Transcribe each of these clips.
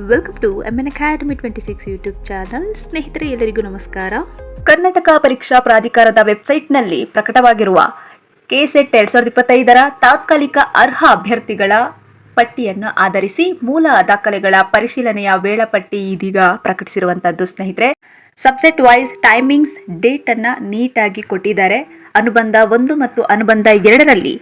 Welcome to MN Academy 26 YouTube channel. ಸ್ನೇಹಿತರೆ, ಎಲ್ಲರಿಗೂ ನಮಸ್ಕಾರ. ಕರ್ನಾಟಕ ಪರೀಕ್ಷಾ ಪ್ರಾಧಿಕಾರದ ವೆಬ್ಸೈಟ್ನಲ್ಲಿ ಪ್ರಕಟವಾಗಿರುವ ಕೆಸೆಟ್ 2025 ತಾತ್ಕಾಲಿಕ ಅರ್ಹ ಅಭ್ಯರ್ಥಿಗಳ ಪಟ್ಟಿಯನ್ನು ಆಧರಿಸಿ ಮೂಲ ದಾಖಲೆಗಳ ಪರಿಶೀಲನೆಯ ವೇಳಾಪಟ್ಟಿ ಇದೀಗ ಪ್ರಕಟಿಸಿರುವಂತದ್ದು. ಸ್ನೇಹಿತರೆ, ಸಬ್ಜೆಕ್ಟ್ ವೈಸ್ ಟೈಮಿಂಗ್ಸ್ ಡೇಟ್ ಅನ್ನ ನೀಟಾಗಿ ಕೊಟ್ಟಿದ್ದಾರೆ. ಅನುಬಂಧ 1 ಮತ್ತು ಅನುಬಂಧ 2ರಲ್ಲಿ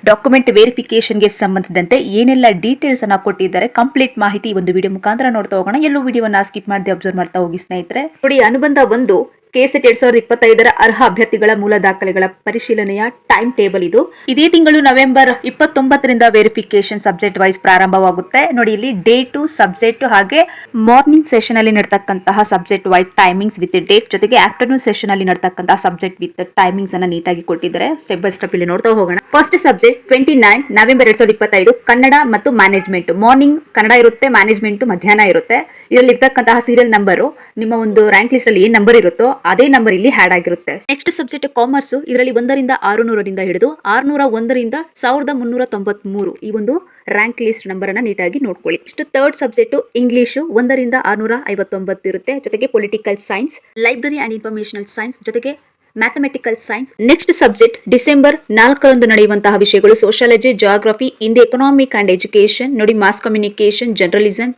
ಡಾಕ್ಯುಮೆಂಟ್ ವೆರಿಫಿಕೇಶನ್ಗೆ ಸಂಬಂಧಿಸಿದಂತೆ ಏನೆಲ್ಲ ಡೀಟೇಲ್ಸ್ ಅನ್ನ ಕೊಟ್ಟಿದ್ದಾರೆ, ಕಂಪ್ಲೀಟ್ ಮಾಹಿತಿ ಒಂದು ವಿಡಿಯೋ ಮುಖಾಂತರ ನೋಡ್ತಾ ಹೋಗೋಣ. ಎಲ್ಲೂ ವಿಡಿಯೋನ ಸ್ಕಿಪ್ ಮಾಡದೆ ಅಬ್ಸರ್ವ್ ಮಾಡ್ತಾ ಹೋಗಿ ಸ್ನೇಹಿತರೆ. ನೋಡಿ, ಅನುಬಂಧ 1 ಕೆಸೆಟ್ 2025 ಅರ್ಹ ಅಭ್ಯರ್ಥಿಗಳ ಮೂಲ ದಾಖಲೆಗಳ ಪರಿಶೀಲನೆಯ ಟೈಮ್ ಟೇಬಲ್ ಇದು. ಇದೇ ತಿಂಗಳು ನವೆಂಬರ್ 29ರಿಂದ ವೆರಿಫಿಕೇಶನ್ ಸಬ್ಜೆಕ್ಟ್ ವೈಸ್ ಪ್ರಾರಂಭವಾಗುತ್ತೆ. ನೋಡಿ, ಇಲ್ಲಿ ಡೇಟು, ಸಬ್ಜೆಕ್ಟ್ ಹಾಗೆ ಮಾರ್ನಿಂಗ್ ಸೆಷನ್ ಅಲ್ಲಿ ನಡತಕ್ಕಂತಹ subject wise timings with date ಜೊತೆಗೆ ಆಫ್ಟರ್ನೂನ್ ಸೆಷನ್ ಅಲ್ಲಿ ನಡತಕ್ಕಂತಹ ಸಬ್ಜೆಕ್ಟ್ ವಿತ್ ಟೈಮಿಂಗ್ಸ್ ಅನ್ನ ನೀಟಾಗಿ ಕೊಟ್ಟಿದ್ದಾರೆ. ಸ್ಟೆಪ್ ಬೈ ಸ್ಟೆಪ್ ಇಲ್ಲಿ ನೋಡ್ತಾ ಹೋಗೋಣ. ಫಸ್ಟ್ ಸಬ್ಜೆಕ್ಟ್ 29 ನವೆಂಬರ್ 2025 ಕನ್ನಡ ಮತ್ತು ಮ್ಯಾನೇಜ್ಮೆಂಟ್. ಮಾರ್ನಿಂಗ್ ಕನ್ನಡ ಇರುತ್ತೆ, ಮ್ಯಾನೇಜ್ಮೆಂಟ್ ಮಧ್ಯಾಹ್ನ ಇರುತ್ತೆ. ಇದರಲ್ಲಿ ಇರ್ತಕ್ಕಂತಹ ಸೀರಿಯಲ್ ನಂಬರ್ ನಿಮ್ಮ ಒಂದು ರ್ಯಾಂಕ್ ಲಿಸ್ಟ್ ಅಲ್ಲಿ ಏನ್ ನಂಬರ್ ಇರುತ್ತೋ ಅದೇ ನಂಬರ್ ಇಲ್ಲಿ ಹ್ಯಾಡ್ ಆಗಿರುತ್ತೆ. Next subject commerce. ಇದರಲ್ಲಿ 1ರಿಂದ 600ರಿಂದ ಹಿಡಿದು 601ರಿಂದ 1393 ಈ ಒಂದು ರ್ಯಾಂಕ್ ಲಿಸ್ಟ್ ನಂಬರ್ ಅನ್ನ ನೀಟಾಗಿ ನೋಡ್ಕೊಳ್ಳಿ. ಇಷ್ಟು ಥರ್ಡ್ ಸಬ್ಜೆಕ್ಟ್ ಇಂಗ್ಲಿಷ್ 1ರಿಂದ 659 ಇರುತ್ತೆ. ಜೊತೆಗೆ political science, library and informational science ಜೊತೆಗೆ mathematical science. Next subject December 4ರಂದು ನಡೆಯುವಂತಹ ವಿಷಯಗಳು ಸೋಷಿಯಾಲಜಿ, ಜಿಯೋಗ್ರಫಿ, ಇಂಡಿ ಎಕನಾಮಿಕ್ ಅಂಡ್ ಎಜುಕೇಶನ್. ನೋಡಿ, mass communication, journalism,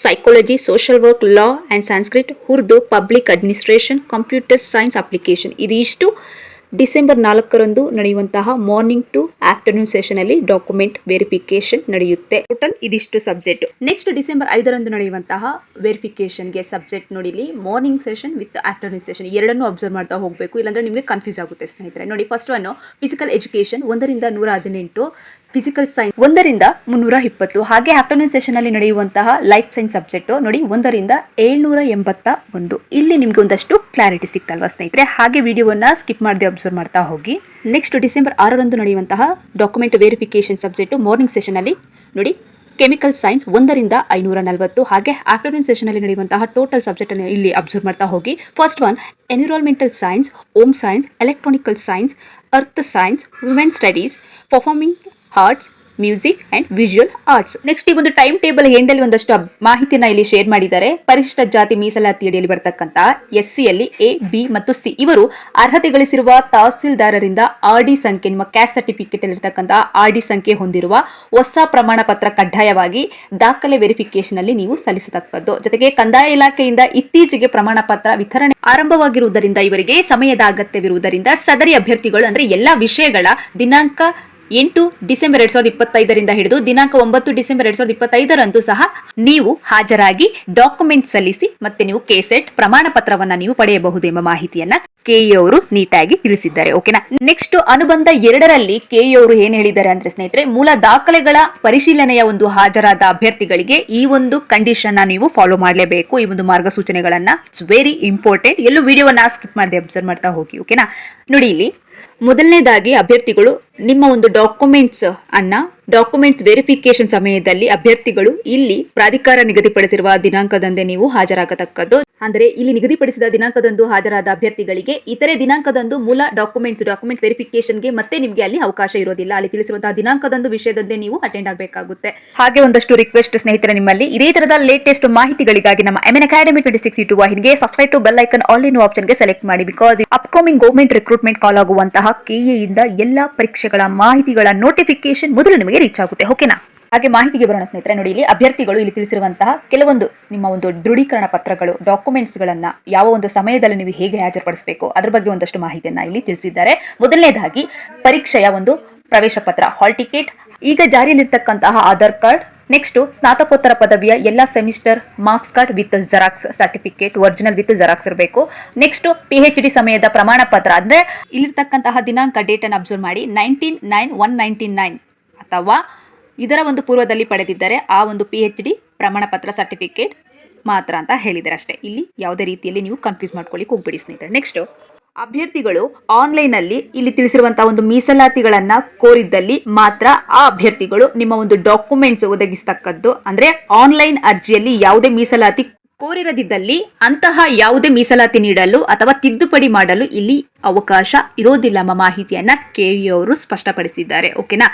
psychology, social work, law and Sanskrit, Urdu, public administration, computer science application. ಇದಿಷ್ಟು December 4ರಂದು ನಡೆಯುವಂತಹ ಮಾರ್ನಿಂಗ್ ಟು ಆಫ್ಟರ್ನೂನ್ ಸೆಷನ್ ಅಲ್ಲಿ ಡಾಕ್ಯುಮೆಂಟ್ ವೆರಿಫಿಕೇಶನ್ ನಡೆಯುತ್ತೆ. ಟೋಟಲ್ ಇದಿಷ್ಟು ಸಬ್ಜೆಕ್ಟ್. ನೆಕ್ಸ್ಟ್ ಡಿಸೆಂಬರ್ 5ರಂದು ನಡೆಯುವಂತಹ ವೆರಿಫಿಕೇಶನ್ಗೆ ಸಬ್ಜೆಕ್ಟ್ ನೋಡಿ, ಇಲ್ಲಿ morning session with afternoon session ಎರಡನ್ನೂ ಅಬ್ಸರ್ವ್ ಮಾಡ್ತಾ ಹೋಗಬೇಕು, ಇಲ್ಲಾಂದ್ರೆ ನಿಮಗೆ ಕನ್ಫ್ಯೂಸ್ ಆಗುತ್ತೆ ಸ್ನೇಹಿತರೆ. ನೋಡಿ, ಫಸ್ಟ್ ಒನ್ ಫಿಸಿಕಲ್ ಎಜುಕೇಶನ್ 1ರಿಂದ 118, ಫಿಸಿಕಲ್ ಸೈನ್ಸ್ 1ರಿಂದ 320. ಹಾಗೆ ಆಫ್ಟರ್ನೂನ್ ಸೆಷನ್ ಅಲ್ಲಿ ನಡೆಯುವಂತಹ ಲೈಫ್ ಸೈನ್ಸ್ ಸಬ್ಜೆಕ್ಟ್ ನೋಡಿ 1ರಿಂದ 781. ಇಲ್ಲಿ ನಿಮ್ಗೆ ಒಂದಷ್ಟು ಕ್ಲಾರಿಟಿ ಸಿಕ್ತಲ್ವಾ ಸ್ನೇಹಿತರೆ. ಹಾಗೆ ವಿಡಿಯೋವನ್ನ ಸ್ಕಿಪ್ ಮಾಡದೆ ಅಬ್ಸರ್ವ್ ಮಾಡ್ತಾ ಹೋಗಿ. ನೆಕ್ಸ್ಟ್ ಡಿಸೆಂಬರ್ 6ರಂದು ನಡೆಯುವಂತಹ document verification subject morning session ಅಲ್ಲಿ ನೋಡಿ ಕೆಮಿಕಲ್ ಸೈನ್ಸ್ 1ರಿಂದ 540. ಹಾಗೆ ಆಫ್ಟರ್ನೂನ್ ಸೆಷನ್ ಅಲ್ಲಿ ನಡೆಯುವಂತಹ ಟೋಟಲ್ ಸಬ್ಜೆಕ್ಟ್ ಅನ್ನು ಇಲ್ಲಿ ಅಬ್ಸರ್ವ್ ಮಾಡ್ತಾ ಹೋಗಿ. First one environmental science, home science, electronical science, earth science, women studies, performing arts, music and visual arts. Next ಈ ಒಂದು ಟೈಮ್ ಟೇಬಲ್ ಎಂಡಲ್ಲಿ ಒಂದಷ್ಟು ಮಾಹಿತಿಯನ್ನ ಇಲ್ಲಿ ಶೇರ್ ಮಾಡಿದ್ದಾರೆ. ಪರಿಶಿಷ್ಟ ಜಾತಿ ಮೀಸಲಾತಿ ಅಡಿಯಲ್ಲಿ ಬರ್ತಕ್ಕಂತ SC ಯಲ್ಲಿ A, B ಮತ್ತು C ಇವರು ಅರ್ಹತೆ ಗಳಿಸಿರುವ ತಹಸೀಲ್ದಾರರಿಂದ RD ಸಂಖ್ಯೆ, ನಿಮ್ಮ ಕ್ಯಾಸ್ಟ್ ಸರ್ಟಿಫಿಕೇಟ್ ಅಲ್ಲಿ ಇರತಕ್ಕಂತ RD ಸಂಖ್ಯೆ ಹೊಂದಿರುವ ಹೊಸ ಪ್ರಮಾಣ ಪತ್ರ ಕಡ್ಡಾಯವಾಗಿ ದಾಖಲೆ ವೆರಿಫಿಕೇಶನ್ ಅಲ್ಲಿ ನೀವು ಸಲ್ಲಿಸತಕ್ಕದ್ದು. ಜೊತೆಗೆ ಕಂದಾಯ ಇಲಾಖೆಯಿಂದ ಇತ್ತೀಚೆಗೆ ಪ್ರಮಾಣ ಪತ್ರ ವಿತರಣೆ ಆರಂಭವಾಗಿರುವುದರಿಂದ ಇವರಿಗೆ ಸಮಯದ ಅಗತ್ಯವಿರುವುದರಿಂದ ಸದರಿ ಅಭ್ಯರ್ಥಿಗಳು ಅಂದ್ರೆ ಎಲ್ಲಾ ವಿಷಯಗಳ ದಿನಾಂಕ 8 ಡಿಸೆಂಬರ್ 2025ರಿಂದ ಹಿಡಿದು ದಿನಾಂಕ 9 ಡಿಸೆಂಬರ್ 2025ರಂದು ಸಹ ನೀವು ಹಾಜರಾಗಿ ಡಾಕ್ಯುಮೆಂಟ್ ಸಲ್ಲಿಸಿ ಮತ್ತೆ ನೀವು ಕೆಸೆಟ್ ಪ್ರಮಾಣ ಪತ್ರವನ್ನ ನೀವು ಪಡೆಯಬಹುದು ಎಂಬ ಮಾಹಿತಿಯನ್ನ ಕೆಇ ಅವರು ನೀಟಾಗಿ ತಿಳಿಸಿದ್ದಾರೆ. ಓಕೆನಾ. ನೆಕ್ಸ್ಟ್ ಅನುಬಂಧ 2ರಲ್ಲಿ ಕೆಇ ಅವರು ಏನ್ ಹೇಳಿದ್ದಾರೆ ಅಂದ್ರೆ ಸ್ನೇಹಿತರೆ, ಮೂಲ ದಾಖಲೆಗಳ ಪರಿಶೀಲನೆಯ ಒಂದು ಹಾಜರಾದ ಅಭ್ಯರ್ಥಿಗಳಿಗೆ ಈ ಒಂದು ಕಂಡೀಷನ್ ನೀವು ಫಾಲೋ ಮಾಡಲೇಬೇಕು. ಈ ಒಂದು ಮಾರ್ಗಸೂಚನೆಗಳನ್ನ ಇಟ್ಸ್ ವೆರಿ ಇಂಪಾರ್ಟೆಂಟ್. ಎಲ್ಲೂ ವಿಡಿಯೋವನ್ನ ಸ್ಕಿಪ್ ಮಾಡದೆ ಅಬ್ಸರ್ವ್ ಮಾಡ್ತಾ ಹೋಗಿ. ಓಕೆನಾ. ನೋಡಿ, ಇಲ್ಲಿ ಮೊದಲನೇದಾಗಿ ಅಭ್ಯರ್ಥಿಗಳು ನಿಮ್ಮ ಒಂದು ಡಾಕ್ಯುಮೆಂಟ್ಸ್ ವೆರಿಫಿಕೇಶನ್ ಸಮಯದಲ್ಲಿ ಅಭ್ಯರ್ಥಿಗಳು ಇಲ್ಲಿ ಪ್ರಾಧಿಕಾರ ನಿಗದಿಪಡಿಸಿರುವ ದಿನಾಂಕದಂದೇ ನೀವು ಹಾಜರಾಗತಕ್ಕದ್ದು. ಅಂದ್ರೆ ಇಲ್ಲಿ ನಿಗದಿಪಡಿಸಿದ ದಿನಾಂಕದಂದು ಹಾಜರಾದ ಅಭ್ಯರ್ಥಿಗಳಿಗೆ ಇತರೆ ದಿನಾಂಕದಂದು ಮೂಲ ಡಾಕ್ಯುಮೆಂಟ್ ವೆರಿಫಿಕೇಶನ್ಗೆ ಮತ್ತೆ ನಿಮಗೆ ಅಲ್ಲಿ ಅವಕಾಶ ಇರೋದಿಲ್ಲ. ಅಲ್ಲಿ ತಿಳಿಸಿರುವಂತಹ ದಿನಾಂಕದಂದು ವಿಷಯದಂದೇ ನೀವು ಅಟೆಂಡ್ ಆಗಬೇಕಾಗುತ್ತೆ. ಹಾಗೆ ಒಂದಷ್ಟು ರಿಕ್ವೆಸ್ಟ್ ಸ್ನೇಹಿತರೆ, ನಿಮ್ಮಲ್ಲಿ ಇದೇ ತರದ ಲೇಟೆಸ್ಟ್ ಮಾಹಿತಿಗಳಿಗಾಗಿ ನಮ್ಮ MN Academy 26 ಯೂಟ್ಯೂಬ್ ವಾಹಿನಿಗೆ subscribe to bell icon all in option ಗೆ ಸೆಲೆಕ್ಟ್ ಮಾಡಿ. Because upcoming government recruitment call ಆಗುವಂತಹ ಕೆಇ ಇಂದ ಎಲ್ಲಾ ಪರೀಕ್ಷೆಗಳ ಮಾಹಿತಿಗಳ ನೋಟಿಫಿಕೇಶನ್ ಮೊದಲು ನಿಮಗೆ ರೀಚ್ ಆಗುತ್ತೆ. ಓಕೆನಾ. ಹಾಗೆ ಮಾಹಿತಿಗೆ ಬರೋಣ ಸ್ನೇಹಿತರೆ. ನೋಡಿ, ಇಲ್ಲಿ ಅಭ್ಯರ್ಥಿಗಳು ಇಲ್ಲಿ ತಿಳಿಸಿರುವಂತಹ ಕೆಲವೊಂದು ನಿಮ್ಮ ಒಂದು ದೃಢೀಕರಣ ಪತ್ರಗಳು, ಡಾಕ್ಯುಮೆಂಟ್ಸ್ ಗಳನ್ನ ಯಾವ ಒಂದು ಸಮಯದಲ್ಲಿ ನೀವು ಹೇಗೆ ಹಾಜರುಪಡಿಸಬೇಕು ಅದ್ರ ಬಗ್ಗೆ ಒಂದಷ್ಟು ಮಾಹಿತಿಯನ್ನ ಇಲ್ಲಿ ತಿಳಿಸಿದ್ದಾರೆ. ಮೊದಲನೇದಾಗಿ ಪರೀಕ್ಷೆಯ ಒಂದು ಪ್ರವೇಶ ಪತ್ರ, ಹಾಲ್ ಟಿಕೆಟ್, ಈಗ ಜಾರಿಯಲ್ಲಿರ್ತಕ್ಕಂತಹ ಆಧಾರ್ ಕಾರ್ಡ್. ನೆಕ್ಸ್ಟ್ ಸ್ನಾತಕೋತ್ತರ ಪದವಿಯ ಎಲ್ಲಾ semester marks card with xerox certificate, original with xerox ಇರಬೇಕು. ನೆಕ್ಸ್ಟ್ PhD ಸಮಯದ ಪ್ರಮಾಣ ಪತ್ರ, ಅಂದ್ರೆ ಇಲ್ಲಿರ್ತಕ್ಕಂತಹ ದಿನಾಂಕ ಡೇಟ್ ಅನ್ನು ಅಬ್ಸರ್ವ್ ಮಾಡಿ 19/9/199 ಅಥವಾ ಇದರ ಒಂದು ಪೂರ್ವದಲ್ಲಿ ಪಡೆದಿದ್ದರೆ ಆ ಒಂದು PhD ಪ್ರಮಾಣ ಪತ್ರ ಸರ್ಟಿಫಿಕೇಟ್ ಮಾತ್ರ ಅಂತ ಹೇಳಿದ್ದಾರೆ ಅಷ್ಟೇ. ಇಲ್ಲಿ ಯಾವುದೇ ರೀತಿಯಲ್ಲಿ ನೀವು ಕನ್ಫ್ಯೂಸ್ ಮಾಡ್ಕೊಳ್ಳಿಕ್ಕೆ ಹೋಗ್ಬೇಡಿ ಸ್ನೇಹಿತರೆ. ನೆಕ್ಸ್ಟ್ ಅಭ್ಯರ್ಥಿಗಳು ಆನ್ಲೈನ್ ಅಲ್ಲಿ ಇಲ್ಲಿ ತಿಳಿಸಿರುವಂತಹ ಒಂದು ಮೀಸಲಾತಿಗಳನ್ನ ಕೋರಿದ್ದಲ್ಲಿ ಮಾತ್ರ ಆ ಅಭ್ಯರ್ಥಿಗಳು ನಿಮ್ಮ ಒಂದು ಡಾಕ್ಯುಮೆಂಟ್ಸ್ ಒದಗಿಸತಕ್ಕದ್ದು. ಅಂದ್ರೆ ಆನ್ಲೈನ್ ಅರ್ಜಿಯಲ್ಲಿ ಯಾವುದೇ ಮೀಸಲಾತಿ ಕೋರಿರದಿದ್ದಲ್ಲಿ ಅಂತಹ ಯಾವುದೇ ಮೀಸಲಾತಿ ನೀಡಲು ಅಥವಾ ತಿದ್ದುಪಡಿ ಮಾಡಲು ಇಲ್ಲಿ ಅವಕಾಶ ಇರೋದಿಲ್ಲ ಎಂಬ ಮಾಹಿತಿಯನ್ನ ಕೆಇ ಅವರು ಸ್ಪಷ್ಟಪಡಿಸಿದ್ದಾರೆ. ಓಕೆನಾ.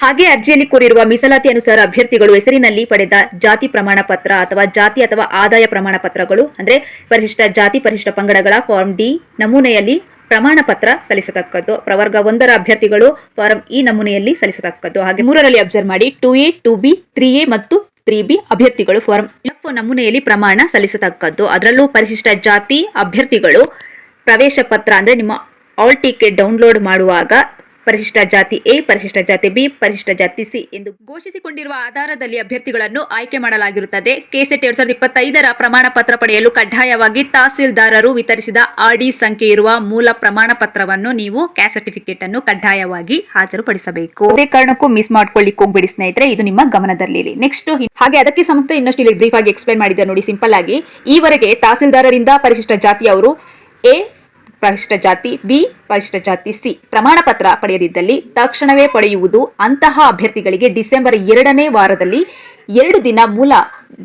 ಹಾಗೆ ಅರ್ಜಿಯಲ್ಲಿ ಕೋರಿರುವ ಮೀಸಲಾತಿ ಅನುಸಾರ ಅಭ್ಯರ್ಥಿಗಳು ಹೆಸರಿನಲ್ಲಿ ಪಡೆದ ಜಾತಿ ಪ್ರಮಾಣ ಪತ್ರ ಅಥವಾ ಜಾತಿ ಅಥವಾ ಆದಾಯ ಪ್ರಮಾಣ ಪತ್ರಗಳು ಅಂದ್ರೆ ಪರಿಶಿಷ್ಟ ಜಾತಿ ಪರಿಶಿಷ್ಟ ಪಂಗಡಗಳ ಫಾರ್ಮ್ ಡಿ ನಮೂನೆಯಲ್ಲಿ ಪ್ರಮಾಣ ಪತ್ರ ಸಲ್ಲಿಸತಕ್ಕದ್ದು. ಪ್ರವರ್ಗ 1ರ ಅಭ್ಯರ್ಥಿಗಳು ಫಾರಂ ಇ ನಮೂನೆಯಲ್ಲಿ ಸಲ್ಲಿಸತಕ್ಕದ್ದು. ಹಾಗೆ 3ರಲ್ಲಿ ಅಬ್ಸರ್ವ್ ಮಾಡಿ 2A 2B 3A ಮತ್ತು 3B ಅಭ್ಯರ್ಥಿಗಳು ಫಾರಂ ಎಫ್ ನಮೂನೆಯಲ್ಲಿ ಪ್ರಮಾಣ ಸಲ್ಲಿಸತಕ್ಕದ್ದು. ಅದರಲ್ಲೂ ಪರಿಶಿಷ್ಟ ಜಾತಿ ಅಭ್ಯರ್ಥಿಗಳು ಪ್ರವೇಶ ಪತ್ರ ಅಂದ್ರೆ ನಿಮ್ಮ ಆಲ್ ಟಿಕೆಟ್ ಡೌನ್ಲೋಡ್ ಮಾಡುವಾಗ ಪರಿಶಿಷ್ಟ ಜಾತಿ ಎ, ಪರಿಶಿಷ್ಟ ಜಾತಿ ಬಿ, ಪರಿಶಿಷ್ಟ ಜಾತಿ ಸಿ ಎಂದು ಘೋಷಿಸಿಕೊಂಡಿರುವ ಆಧಾರದಲ್ಲಿ ಅಭ್ಯರ್ಥಿಗಳನ್ನು ಆಯ್ಕೆ ಮಾಡಲಾಗಿರುತ್ತದೆ. ಕೆಸೆಟ್ 2025ರ ಪ್ರಮಾಣ ಪತ್ರ ಪಡೆಯಲು ಕಡ್ಡಾಯವಾಗಿ ತಹಸೀಲ್ದಾರರು ವಿತರಿಸಿದ ಆರ್ಡಿ ಸಂಖ್ಯೆ ಇರುವ ಮೂಲ ಪ್ರಮಾಣ ಪತ್ರವನ್ನು ನೀವು ಕ್ಯಾಸ್ಟ್ ಸರ್ಟಿಫಿಕೇಟ್ ಅನ್ನು ಕಡ್ಡಾಯವಾಗಿ ಹಾಜರುಪಡಿಸಬೇಕು. ಅದೇ ಕಾರಣಕ್ಕೂ ಮಿಸ್ ಮಾಡ್ಕೊಳ್ಳಿಕ್ಕೆ ಹೋಗ್ಬೇಡಿ ಸ್ನೇಹಿತರೆ, ಇದು ನಿಮ್ಮ ಗಮನದಲ್ಲಿ. ನೆಕ್ಸ್ಟ್ ಹಾಗೆ ಅದಕ್ಕೆ ಸಂಬಂಧ ಇನ್ನಷ್ಟು ಇಲ್ಲಿ ಬ್ರೀಫ್ ಆಗಿ ಎಕ್ಸ್ಪ್ಲೈನ್ ಮಾಡಿದ್ದಾರೆ ನೋಡಿ. ಸಿಂಪಲ್ ಆಗಿ ಈವರೆಗೆ ತಹಸೀಲ್ದಾರರಿಂದ ಪರಿಶಿಷ್ಟ ಜಾತಿಯವರು ಎ ಪರಿಶಿಷ್ಟ ಜಾತಿ ಬಿ, ಪರಿಶಿಷ್ಟ ಜಾತಿ ಸಿ ಪ್ರಮಾಣ ಪತ್ರ ಪಡೆಯದಿದ್ದಲ್ಲಿ ತಕ್ಷಣವೇ ಪಡೆಯುವುದು. ಅಂತಹ ಅಭ್ಯರ್ಥಿಗಳಿಗೆ ಡಿಸೆಂಬರ್ 2ನೇ ವಾರದಲ್ಲಿ 2 ದಿನ ಮೂಲ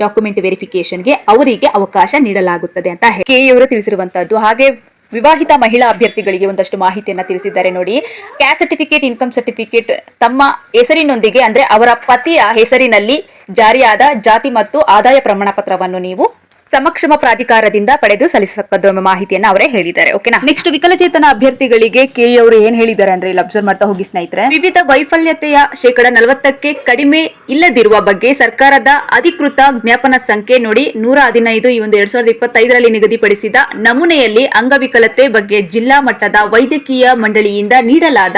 ಡಾಕ್ಯುಮೆಂಟ್ ವೆರಿಫಿಕೇಶನ್ಗೆ ಅವರಿಗೆ ಅವಕಾಶ ನೀಡಲಾಗುತ್ತದೆ ಅಂತ ಕೆಇವರು ತಿಳಿಸಿರುವಂತದ್ದು. ಹಾಗೆ ವಿವಾಹಿತ ಮಹಿಳಾ ಅಭ್ಯರ್ಥಿಗಳಿಗೆ ಒಂದಷ್ಟು ಮಾಹಿತಿಯನ್ನ ತಿಳಿಸಿದ್ದಾರೆ ನೋಡಿ. ಕ್ಯಾಸ್ಟ್ ಸರ್ಟಿಫಿಕೇಟ್, ಇನ್ಕಮ್ ಸರ್ಟಿಫಿಕೇಟ್ ತಮ್ಮ ಹೆಸರಿನೊಂದಿಗೆ ಅಂದ್ರೆ ಅವರ ಪತಿಯ ಹೆಸರಿನಲ್ಲಿ ಜಾರಿಯಾದ ಜಾತಿ ಮತ್ತು ಆದಾಯ ಪ್ರಮಾಣ ಪತ್ರವನ್ನು ನೀವು ಸಮಕ್ಷಮ ಪ್ರಾಧಿಕಾರದಿಂದ ಪಡೆದು ಸಲ್ಲಿಸತಕ್ಕದ್ದು ಎಂಬ ಮಾಹಿತಿಯನ್ನ ಅವರೇ ಹೇಳಿದ್ದಾರೆ. ಓಕೆನಾ. ನೆಕ್ಸ್ಟ್ ವಿಕಲಚೇತನ ಅಭ್ಯರ್ಥಿಗಳಿಗೆ ಕೆಇ ಅವರು ಏನ್ ಹೇಳಿದ್ದಾರೆ ಅಂದ್ರೆ ಇಲ್ಲಿ ಅಬ್ಸರ್ವ್ ಮಾಡ್ತಾ ಹೋಗಿ ಸ್ನೇಹಿತರೆ. ವಿವಿಧ ವೈಫಲ್ಯತೆಯ 40% ಕಡಿಮೆ ಇಲ್ಲದಿರುವ ಬಗ್ಗೆ ಸರ್ಕಾರದ ಅಧಿಕೃತ ಜ್ಞಾಪನ ಸಂಖ್ಯೆ ನೋಡಿ 115 ಈ ಒಂದು 2025ರಲ್ಲಿ ನಿಗದಿಪಡಿಸಿದ ನಮೂನೆಯಲ್ಲಿ ಅಂಗವಿಕಲತೆ ಬಗ್ಗೆ ಜಿಲ್ಲಾ ಮಟ್ಟದ ವೈದ್ಯಕೀಯ ಮಂಡಳಿಯಿಂದ ನೀಡಲಾದ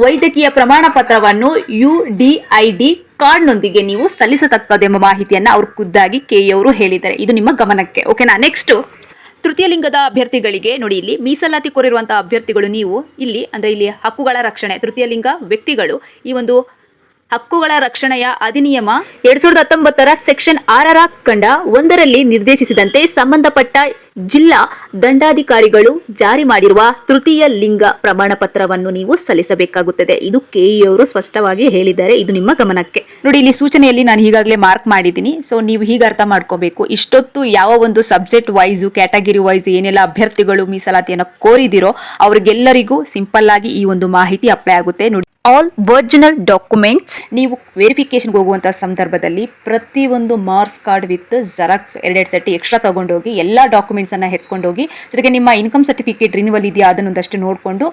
ವೈದ್ಯಕೀಯ ಪ್ರಮಾಣ ಪತ್ರವನ್ನು UDID ಕಾರ್ಡ್ನೊಂದಿಗೆ ನೀವು ಸಲ್ಲಿಸತಕ್ಕದ್ದು ಎಂಬ ಮಾಹಿತಿಯನ್ನ ಅವರು ಖುದ್ದಾಗಿ ಕೆಇ ಅವರು ಹೇಳಿದ್ದಾರೆ. ಇದು ನಿಮ್ಮ ಗಮನಕ್ಕೆ. ಓಕೆನಾ. ನೆಕ್ಸ್ಟ್ ತೃತೀಯ ಲಿಂಗದ ಅಭ್ಯರ್ಥಿಗಳಿಗೆ ನೋಡಿ, ಇಲ್ಲಿ ಮೀಸಲಾತಿ ಕೋರಿರುವಂತಹ ಅಭ್ಯರ್ಥಿಗಳು ನೀವು ಇಲ್ಲಿ ಅಂದ್ರೆ ಇಲ್ಲಿ ಹಕ್ಕುಗಳ ರಕ್ಷಣೆ ತೃತೀಯ ಲಿಂಗ ವ್ಯಕ್ತಿಗಳು ಈ ಒಂದು ಹಕ್ಕುಗಳ ರಕ್ಷಣೆಯ ಅಧಿನಿಯಮ 2019ರ ಸೆಕ್ಷನ್ 6ರ ಖಂಡ 1ರಲ್ಲಿ ನಿರ್ದೇಶಿಸಿದಂತೆ ಸಂಬಂಧಪಟ್ಟ ಜಿಲ್ಲಾ ದಂಡಾಧಿಕಾರಿಗಳು ಜಾರಿ ಮಾಡಿರುವ ತೃತೀಯ ಲಿಂಗ ಪ್ರಮಾಣ ಪತ್ರವನ್ನು ನೀವು ಸಲ್ಲಿಸಬೇಕಾಗುತ್ತದೆ. ಇದು ಕೆಇ ಅವರು ಸ್ಪಷ್ಟವಾಗಿ ಹೇಳಿದ್ದಾರೆ. ಇದು ನಿಮ್ಮ ಗಮನಕ್ಕೆ. ನೋಡಿ, ಇಲ್ಲಿ ಸೂಚನೆಯಲ್ಲಿ ನಾನು ಈಗಾಗಲೇ ಮಾರ್ಕ್ ಮಾಡಿದ್ದೀನಿ. ಸೊ ನೀವು ಹೀಗೆ ಅರ್ಥ ಮಾಡ್ಕೋಬೇಕು. ಇಷ್ಟೊತ್ತು ಯಾವ ಒಂದು ಸಬ್ಜೆಕ್ಟ್ ವೈಸು ಕ್ಯಾಟಗರಿ ವೈಸ್ ಏನೆಲ್ಲ ಅಭ್ಯರ್ಥಿಗಳು ಮೀಸಲಾತಿಯನ್ನು ಕೋರಿದಿರೋ ಅವರಿಗೆಲ್ಲರಿಗೂ ಸಿಂಪಲ್ ಆಗಿ ಈ ಒಂದು ಮಾಹಿತಿ ಅಪ್ಲೈ ಆಗುತ್ತೆ. ನೋಡಿ, ಆಲ್ ಒರಿಜಿನಲ್ ಡಾಕ್ಯುಮೆಂಟ್ಸ್ ನೀವು ವೆರಿಫಿಕೇಶನ್ಗೆ ಹೋಗುವಂತಹ ಸಂದರ್ಭದಲ್ಲಿ ಪ್ರತಿಯೊಂದು marks card with xerox 2 set extra ತಗೊಂಡೋಗಿ ಎಲ್ಲ ಡಾಕ್ಯುಮೆಂಟ್ಸ್ ಅನ್ನ ಎತ್ಕೊಂಡೋಗಿ, ಜೊತೆಗೆ ನಿಮ್ಮ ಇನ್ಕಮ್ ಸರ್ಟಿಫಿಕೇಟ್ ರಿನ್ಯೂವಲ್ ಇದೆಯಾ ಅದನ್ನೊಂದಷ್ಟು ನೋಡಿಕೊಂಡು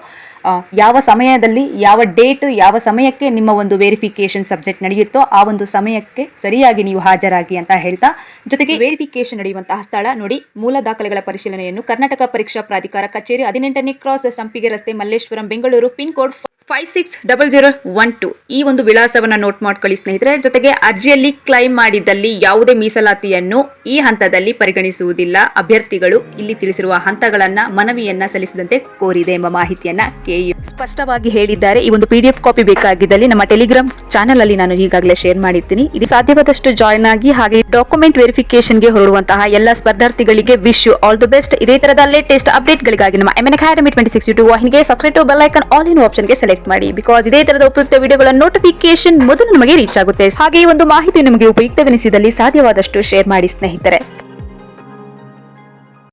ಯಾವ ಸಮಯದಲ್ಲಿ ಯಾವ ಡೇಟ್ ಯಾವ ಸಮಯಕ್ಕೆ ನಿಮ್ಮ ಒಂದು ವೆರಿಫಿಕೇಶನ್ ಸಬ್ಜೆಕ್ಟ್ ನಡೆಯುತ್ತೋ ಆ ಒಂದು ಸಮಯಕ್ಕೆ ಸರಿಯಾಗಿ ನೀವು ಹಾಜರಾಗಿ ಅಂತ ಹೇಳ್ತಾ, ಜೊತೆಗೆ ವೆರಿಫಿಕೇಶನ್ ನಡೆಯುವಂತಹ ಸ್ಥಳ ನೋಡಿ, ಮೂಲ ದಾಖಲೆಗಳ ಪರಿಶೀಲನೆಯನ್ನು ಕರ್ನಾಟಕ ಪರೀಕ್ಷಾ ಪ್ರಾಧಿಕಾರ ಕಚೇರಿ 18ನೇ ಕ್ರಾಸ್ ಸಂಪಿಗೆ ರಸ್ತೆ ಮಲ್ಲೇಶ್ವರಂ ಬೆಂಗಳೂರು ಪಿನ್ ಕೋಡ್ 560012 ಈ ಒಂದು ವಿಳಾಸವನ್ನ ನೋಟ್ ಮಾಡ್ಕೊಳ್ಳಿ ಸ್ನೇಹಿತರೆ. ಜೊತೆಗೆ ಅರ್ಜಿಯಲ್ಲಿ ಕ್ಲೈಮ್ ಮಾಡಿದ್ದಲ್ಲಿ ಯಾವುದೇ ಮೀಸಲಾತಿಯನ್ನು ಈ ಹಂತದಲ್ಲಿ ಪರಿಗಣಿಸುವುದಿಲ್ಲ. ಅಭ್ಯರ್ಥಿಗಳು ಇಲ್ಲಿ ತಿಳಿಸಿರುವ ಹಂತಗಳನ್ನ ಮನವಿಯನ್ನ ಸಲ್ಲಿಸಿದಂತೆ ಕೋರಿದೆ ಎಂಬ ಮಾಹಿತಿಯನ್ನ ಕೆಇ ಸ್ಪಷ್ಟವಾಗಿ ಹೇಳಿದ್ದಾರೆ. ಈ ಒಂದು PDF ಕಾಪಿ ಬೇಕಾಗಿದ್ದಲ್ಲಿ ನಮ್ಮ ಟೆಲಿಗ್ರಾಮ್ ಚಾನೆಲ್ ಅಲ್ಲಿ ನಾನು ಈಗಾಗಲೇ ಶೇರ್ ಮಾಡಿರ್ತೀನಿ. ಇದು ಸಾಧ್ಯವಾದಷ್ಟು ಜಾಯ್ನ್ ಆಗಿ, ಹಾಗೆ ಡಾಕ್ಯುಮೆಂಟ್ ವೆರಿಫಿಕೇಶನ್ಗೆ ಹೊರಡುವಂತಹ ಎಲ್ಲ ಸ್ಪರ್ಧಾರ್ಥಿಗಳಿಗೆ wish you all the best. ಇದೇ ತರದ ಲೇಟೆಸ್ಟ್ ಅಪ್ಡೇಟ್ಗಳಿಗಾಗಿ ನಮ್ಮ MN Academy 26 ಯೂಟ್ಯೂಬ್ ವಾಹಿನಿಗೆ subscribe to bell icon all in ಆಪ್ಷನ್ಗೆ ಸೆಲೆಕ್ಟ್ ಮಾಡಿ. ಬಿಕಾಸ್ ಇದೇ ತರದ ಉಪಯುಕ್ತ ವಿಡಿಯೋಗಳ ನೋಟಿಫಿಕೇಶನ್ ಮೊದಲು ನಮಗೆ ರೀಚ್ ಆಗುತ್ತೆ. ಹಾಗೆ ಈ ಒಂದು ಮಾಹಿತಿ ನಿಮಗೆ ಉಪಯುಕ್ತವೆನಿಸಿದಲ್ಲಿ ಸಾಧ್ಯವಾದಷ್ಟು ಶೇರ್ ಮಾಡಿ ಸ್ನೇಹಿತರೆ.